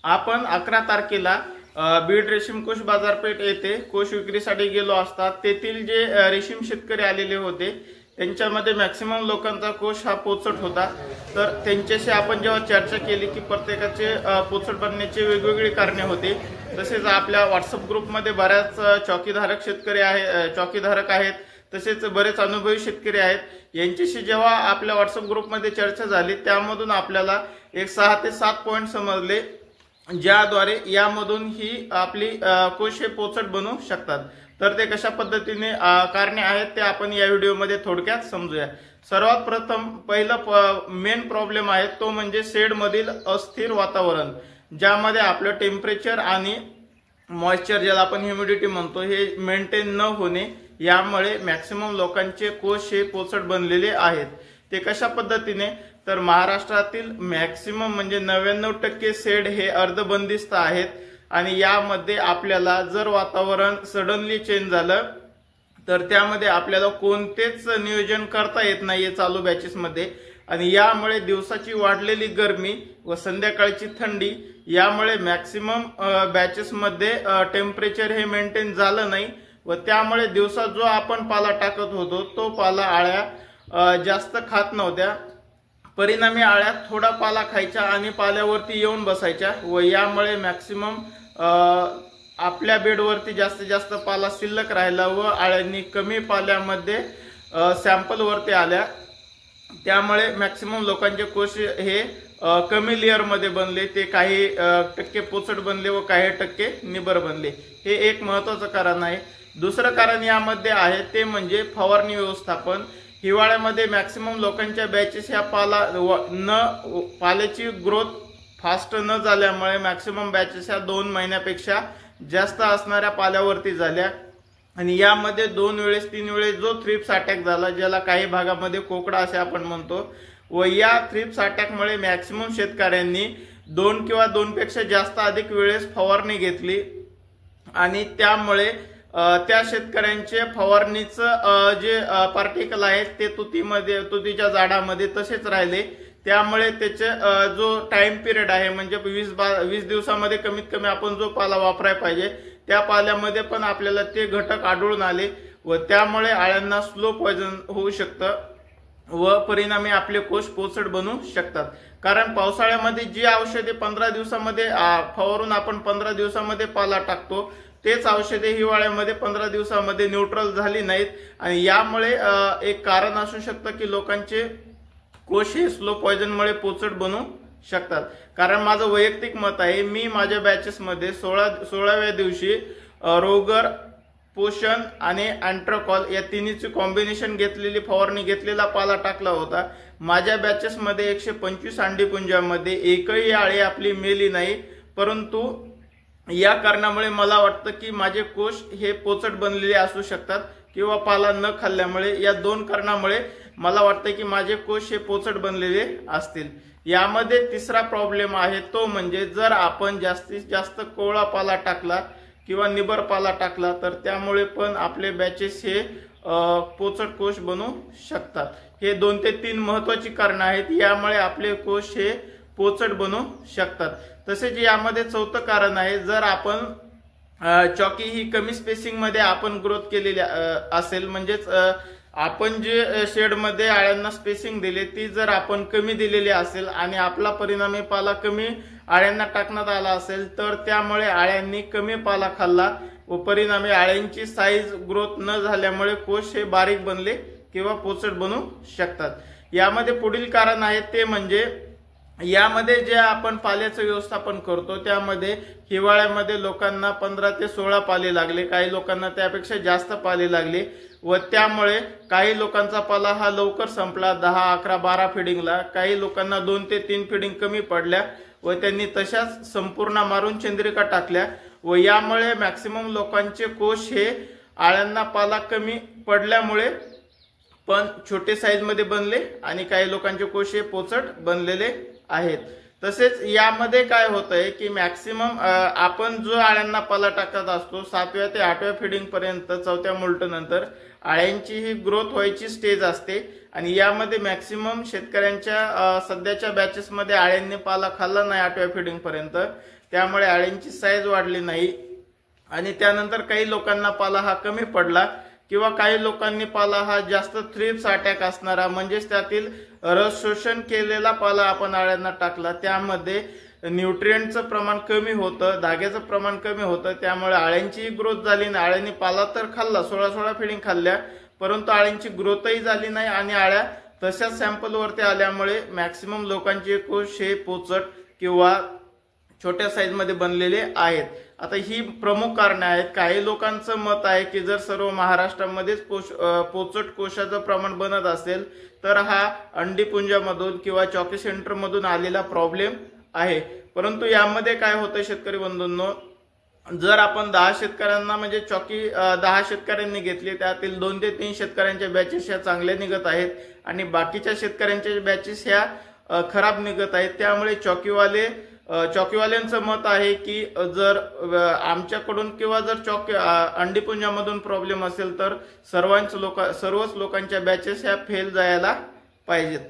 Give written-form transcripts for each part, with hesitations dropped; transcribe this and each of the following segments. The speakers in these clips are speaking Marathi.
आपण 11 तारखेला बीड रेशीम कोष बाजारपेठ येथे कोष विक्रीसाठी गेलो असता तेथील जे रेशीम शेतकरी आलेले होते त्यांच्यामध्ये मॅक्सिमम लोकांचा कोष हा पोचट होता। तर त्यांच्याशी आपण जेव्हा चर्चा केली की प्रत्येकाचे पोचट बनण्याचे वेगवेगळी कारणे होते। तसेच आपल्या व्हॉट्सअप ग्रुपमध्ये बऱ्याच चौकीधारक शेतकरी चौकीधारक आहेत, तसेच बरेच अनुभवी शेतकरी आहेत। यांच्याशी जेव्हा आपल्या व्हॉट्सअप ग्रुपमध्ये चर्चा झाली त्यामधून आपल्याला एक 6 ते 7 पॉइंट समजले ज्याद्वारे यामधून ही आपली कोष हे पोचट बनू शकतात। तर ते कशा पद्धतीने कारणे आहेत ते आपण या व्हिडिओमध्ये थोडक्यात समजूया। सर्वात प्रथम पहिला मेन प्रॉब्लेम आहे तो म्हणजे शेड मधील अस्थिर वातावरण, ज्यामध्ये आपलं टेम्परेचर आणि मॉइश्चर ज्याला आपण ह्युमिडिटी म्हणतो हे मेंटेन न होणे, यामुळे मॅक्सिमम लोकांचे कोष हे पोचट बनलेले आहेत। ते कशा पद्धतीने, तर महाराष्ट्रातील मॅक्सिमम म्हणजे 99% शेड हे अर्धबंदिस्त आहेत आणि यामध्ये आपल्याला जर वातावरण सडनली चेंज झालं तर त्यामध्ये आपल्याला कोणतेच नियोजन करता येत नाहीये चालू बॅचेस मध्ये। आणि यामुळे दिवसाची वाढलेली गरमी व संध्याकाळची थंडी यामुळे मॅक्सिमम बॅचेस मध्ये टेम्परेचर हे मेंटेन झालं नाही व त्यामुळे दिवसा जो आपण पाला टाकत होतो तो पाला आळ्या जास्त खात नव्हत्या। परिणामी आळ्या थोडा पाला खायच्या आणि पाल्यावरती येऊन बसायच्या व यामुळे मॅक्सिमम आपल्या बेडवरती जास्तीत जास्त पाला शिल्लक राहिला व आळ्यांनी कमी पाल्यामध्ये सॅम्पल वरती आल्या। त्यामुळे मॅक्सिमम लोकांचे कोष हे कमी लेयर मध्ये बनले, ते काही टक्के पोचट बनले व काही टक्के निबर बनले। हे एक महत्त्वाचं कारण आहे। दुसरं कारण यामध्ये आहे ते म्हणजे फवारणी व्यवस्थापन। हिवाळ्यामध्ये मॅक्सिमम लोकांच्या बॅचेस ह्या पाल्याची ग्रोथ फास्ट न झाल्यामुळे मॅक्सिमम बॅचेस ह्या 2 महिन्यापेक्षा जास्त असणाऱ्या पाल्यावरती झाल्या आणि यामध्ये 2 वेळेस 3 वेळेस जो थ्रिप्स अटॅक झाला, ज्याला काही भागामध्ये कोकडा असे आपण म्हणतो, व या थ्रिप्स अटॅकमुळे मॅक्सिमम शेतकऱ्यांनी 2 किंवा 2 पेक्षा जास्त अधिक वेळेस फवारणी घेतली आणि त्यामुळे त्या शेतकऱ्यांचे फवारणीचं जे पार्टिकल आहेत ते तुतीच्या झाडामध्ये तसेच राहिले। त्यामुळे त्याचे जो टाइम पिरियड आहे म्हणजे 20 दिवसामध्ये कमीत कमी आपण जो पाला वापरायला पाहिजे त्या पाल्यामध्ये पण आपल्याला ते घटक आढळून आले व त्यामुळे आळ्यांना स्लो पॉइझन होऊ शकतं व परिणामी आपले कोष पोचट बनू शकतात। कारण पावसाळ्यामध्ये जी औषधे 15 दिवसामध्ये फवारून आपण 15 दिवसामध्ये पाला टाकतो तेच औषधे हिवाळ्यामध्ये 15 दिवसामध्ये न्यूट्रल झाली नाहीत आणि यामुळे एक कारण असू शकतं की लोकांचे कोष हे स्लो पॉइझनमुळे पोचट बनू शकतात। कारण माझं वैयक्तिक मत आहे, मी माझ्या बॅचेस मध्ये 16व्या दिवशी रोगर, पोषण आणि अँट्रोकॉल या तिन्हीची कॉम्बिनेशन घेतलेली फवारणी घेतलेला पाला टाकला होता। माझ्या बॅचेस मध्ये 125 अंडीपुंजामध्ये एकही आळी आपली मेली नाही, परंतु या कारणामुळे मला वाटतं की माझे कोष हे पोचट बनलेले असू शकतात किंवा पाला न खाल्ल्यामुळे, या 2 कारणामुळे मला वाटतं की माझे कोष हे पोचट बनलेले असतील। यामध्ये तिसरा प्रॉब्लेम आहे तो म्हणजे जर आपण जास्तीत जास्त कोवळा पाला टाकला किंवा निबर पाला टाकला तर त्यामुळे पण आपले बॅचेस हे पोचट कोष बनू शकतात। हे 2 ते 3 महत्त्वाची कारणं आहेत, यामुळे आपले कोष हे पोचट बनू शकतात। तसेच यामध्ये चौथं कारण आहे, जर आपण चॉकी ही कमी स्पेसिंग मध्ये आपण ग्रोथ केलेली असेल, म्हणजेच आपण जे शेड मध्ये आळ्यांना स्पेसिंग दिले ती जर आपण कमी दिलेली असेल आणि आपला परिणामी पाला कमी आळ्यांना टाकण्यात आला असेल तर त्यामुळे आळ्यांनी कमी पाला खाल्ला व परिणामी आळ्यांची साईज ग्रोथ न झाल्यामुळे कोष हे बारीक बनले किंवा पोचट बनू शकतात। यामध्ये पुढील कारण आहे ते म्हणजे यामध्ये जे आपण पाल्याचं व्यवस्थापन करतो त्यामध्ये हिवाळ्यामध्ये लोकांना 15 ते 16 पाले लागले, काही लोकांना त्यापेक्षा जास्त पाले लागले व त्यामुळे काही लोकांचा पाला हा लवकर संपला 10, 11, 12 फिडिंगला, काही लोकांना 2 ते 3 फिडिंग कमी पडल्या व त्यांनी तशाच संपूर्ण मारून चंद्रिका टाकल्या व यामुळे मॅक्सिमम लोकांचे कोष हे आळ्यांना पाला कमी पडल्यामुळे पण छोटे साईज मध्ये बनले आणि काही लोकांचे कोष हे पोचट बनलेले आहेत। तसेच यामध्ये काय होतंय की मॅक्सिमम आपण जो आळ्यांना पाला टाकत असतो 7व्या ते 8व्या फिडिंग पर्यंत 4थ्या मोल्ट नंतर आळ्यांची ही ग्रोथ व्हायची स्टेज असते आणि यामध्ये मॅक्सिमम शेतकऱ्यांच्या सध्याच्या बॅचेस मध्ये आळ्यांनी पाला खाल्ला नाही 8व्या फिडिंग पर्यंत, त्यामुळे आळ्यांची साईज वाढली नाही आणि त्यानंतर काही लोकांना पाला हा कमी पडला किंवा काही लोकांनी पाला हा जास्त थ्रिप्स अटॅक असणारा म्हणजेच त्यातील रस शोषण केलेला पाला आपण आळ्यांना टाकला, त्यामध्ये न्यूट्रिएंटचं प्रमाण कमी होतं, धाग्याचं प्रमाण कमी होतं, त्यामुळे आळ्यांची ग्रोथ झाली नाही। आळ्यांनी पाला तर खाल्ला 16 फिडिंग खाल्ल्या परंतु आळ्यांची ग्रोथही झाली नाही आणि आळ्या तशाच सॅम्पल वरती आल्यामुळे मॅक्सिमम लोकांचे कोश हे पोचट किंवा छोट्या साईज मध्ये बनलेले आहेत। आता ही प्रमुख कारणे आहेत। काही लोकांचं मत आहे की जर सर्व महाराष्ट्रामध्येच पोचट कोशाचं प्रमाण बनत असेल तर हा अंडीपुंजामधून किंवा चॉकी सेंटर मधून आलेला प्रॉब्लेम आहे, परंतु यामध्ये काय होतं शेतकरी बंधूंनो, जर आपण 10 शेतकऱ्यांना म्हणजे चॉकी 10 शेतकऱ्यांनी घेतली त्यातील 2 ते 3 शेतकऱ्यांच्या बॅचेस ह्या चांगल्या निघत आहेत आणि बाकीच्या शेतकऱ्यांच्या बॅचेस ह्या खराब निघत आहेत। त्यामुळे चॉकीवाल्यांचं मत आहे की जर आमच्याकडून किंवा जर अंडीपुंजामधून प्रॉब्लेम असेल तर सर्वच लोकांच्या बॅचेस ह्या फेल जायला पाहिजेत।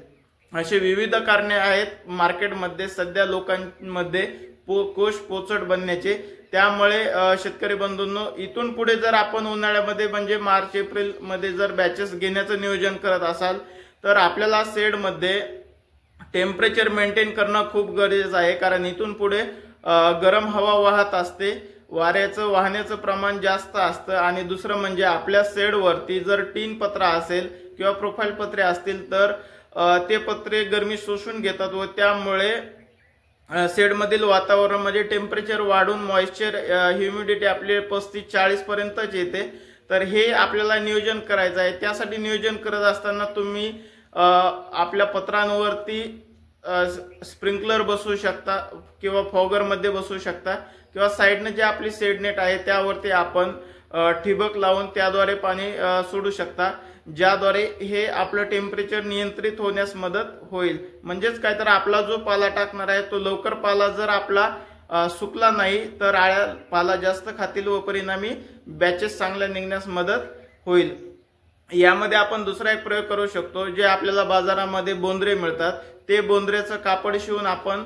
अशी विविध कारणे आहेत मार्केटमध्ये सध्या लोकांमध्ये कोश पोचट बनण्याचे। त्यामुळे शेतकरी बंधूंनो, इथून पुढे जर आपण उन्हाळ्यामध्ये म्हणजे मार्च एप्रिल मध्ये जर बॅचेस घेण्याचं नियोजन करत असाल तर आपल्याला शेड मध्ये टेम्परेचर मेंटेन करणं खूप गरजेचं आहे, कारण इथून पुढे गरम हवा वाहत असते, वाऱ्याचं वाहण्याचं प्रमाण जास्त असतं आणि दुसरं म्हणजे आपल्या शेड वरती जर टीन पत्रा असेल किंवा प्रोफाइल पत्रे असतील तर ते पत्रे गरमी शोषून घेतात व त्यामुळे शेड मधील वातावरण म्हणजे टेम्परेचर वाढून मॉइश्चर ह्युमिडिटी आपले 35-40 पर्यंतच येते। तर हे आपल्याला नियोजन करायचं आहे। त्यासाठी नियोजन करत असताना तुम्ही आपल्या पत्रांवरती स्प्रिंकलर बसवू शकता किंवा फॉगर मध्ये बसवू शकता किंवा साइडने जे आपली शेड नेट आहे त्यावरती आपण ठिबक लावून त्याद्वारे पाणी सोडू शकता, ज्याद्वारे हे आपलं टेम्परेचर नियंत्रित होण्यास मदत होईल। म्हणजेच काय तर आपला जो पाला टाकणार आहे तो लवकर पाला जर आपला सुकला नाही तर आळ्या पाला जास्त खातील व परिणामी बॅचेस चांगल्या निघण्यास मदत होईल। यामध्ये आपण दुसरा एक प्रयोग करू शकतो, जे आपल्याला बाजारामध्ये बोंद्रे मिळतात ते बोंद्रेचं कापड शिवून आपण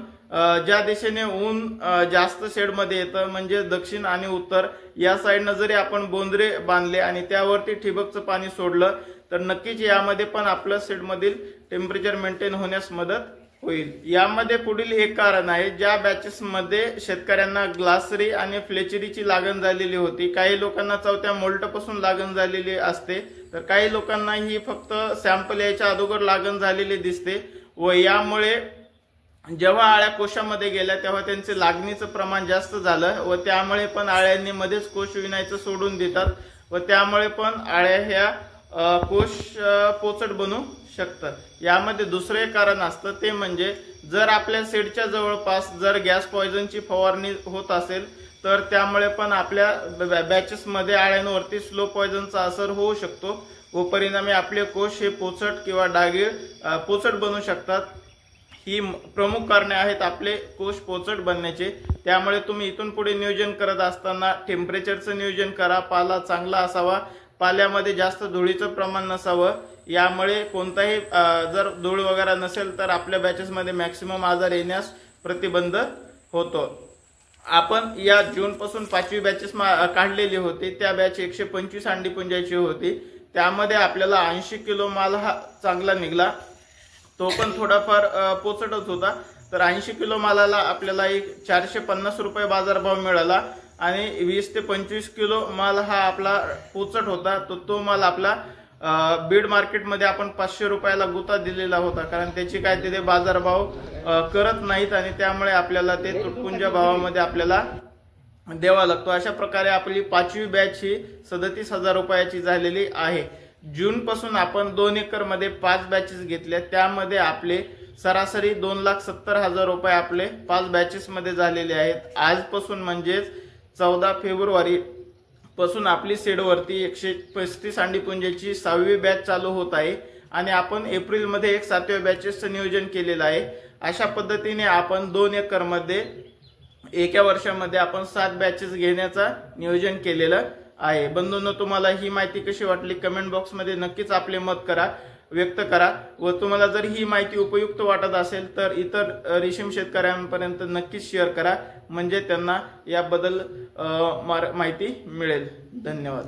ज्या दिशेने ऊन जास्त शेड मध्ये येतं म्हणजे दक्षिण आणि उत्तर या साइडने जरी आपण बोंद्रे बांधले आणि त्यावरती ठिबकचं पाणी सोडलं तर नक्कीच यामध्ये पण आपलं शेड मधील टेम्परेचर मेंटेन होण्यास मदत होईल। यामध्ये पुढील एक कारण आहे, ज्या बॅचेस मध्ये शेतकऱ्यांना ग्लासरी आणि फ्लेचरीची लागण झालेली होती, काही लोकांना 4थ्या मोल्ट पासून लागण झालेली असते तर काही लोकांना ही फक्त सॅम्पल यायच्या अगोदर लागण झालेली दिसते व यामुळे जेव्हा आळ्या कोशामध्ये गेल्या तेव्हा त्यांचे लागणीचं प्रमाण जास्त झालं व त्यामुळे पण आळ्यांनी मध्येच कोश विणायचं सोडून देतात व त्यामुळे पण आळ्या ह्या कोश पोचट बनू शकतात। यामध्ये दुसरे कारण असतं ते म्हणजे जर आपल्या शेडच्या जवळपास जर गॅस पॉइझनची फवारणी होत असेल तर त्यामुळे पण आपल्या बॅचेस मध्ये आळ्यांवरती स्लो पॉइझनचा असर होऊ शकतो व परिणामी आपले कोश हे पोचट किंवा डागीळ पोचट बनू शकतात। ही प्रमुख कारणे आहेत आपले कोश पोचट बनण्याचे। त्यामुळे तुम्ही इथून पुढे नियोजन करत असताना टेम्परेचरचं नियोजन करा, पाला चांगला असावा, पाल्यामध्ये जास्त धुळीचं प्रमाण नसावं, यामुळे कोणताही जर धूळ वगैरे नसेल तर आपल्या बॅचेस मध्ये मॅक्सिमम आजार येण्यास प्रतिबंध होतो। आपण या जून पासून 5वी बॅचेस काढलेली होती, त्या बॅच 125 अंडीपुंजाची होती, त्यामध्ये आपल्याला 80 किलो माल हा चांगला निघला, तो पण थोडाफार पोचटच होता। तर 80 किलो मालाला आपल्याला एक 450 रुपये बाजारभाव मिळाला आणि 20 ते 25 किलो माल हा आपला पोचट होता, तो माल आपला बीड मार्केट मध्ये आपण 500 रुपयाला गुता दिलेला होता, कारण त्याची काय तिथे बाजारभाव करत नाहीत आणि त्यामुळे आपल्याला ते तुटपुंजा भावामध्ये आपल्याला द्यावा लागतो। अशा प्रकारे आपली 5वी बॅच ही 37,000 रुपयाची झालेली आहे। जून पासून आपण 2 एकर मध्ये 5 बॅचेस घेतल्या, त्यामध्ये आपले सरासरी 2,70,000 रुपये आपले 5 बॅचेस मध्ये झालेले आहेत। आजपासून म्हणजेच 14 फेब्रुवारी पासून आपली शेडवरती 135 अंडीपुंजाची 6वी बॅच चालू होत आहे आणि आपण एप्रिल मध्ये एक 7व्या बॅचेसचं नियोजन केलेलं आहे। अशा पद्धतीने आपण 2 एकरमध्ये एका वर्षामध्ये आपण 7 बॅचेस घेण्याचा नियोजन केलेलं आहे। बंधूंनो, तुम्हाला ही माहिती कशी वाटली कमेंट बॉक्स मध्ये नक्कीच आपले मत व्यक्त करा व तुम्हाला जर ही माहिती उपयुक्त वाटत असेल तर इतर रेशीम शेतकऱ्यांपर्यंत नक्कीच शेअर करा, म्हणजे त्यांना याबद्दल माहिती मिळेल। धन्यवाद।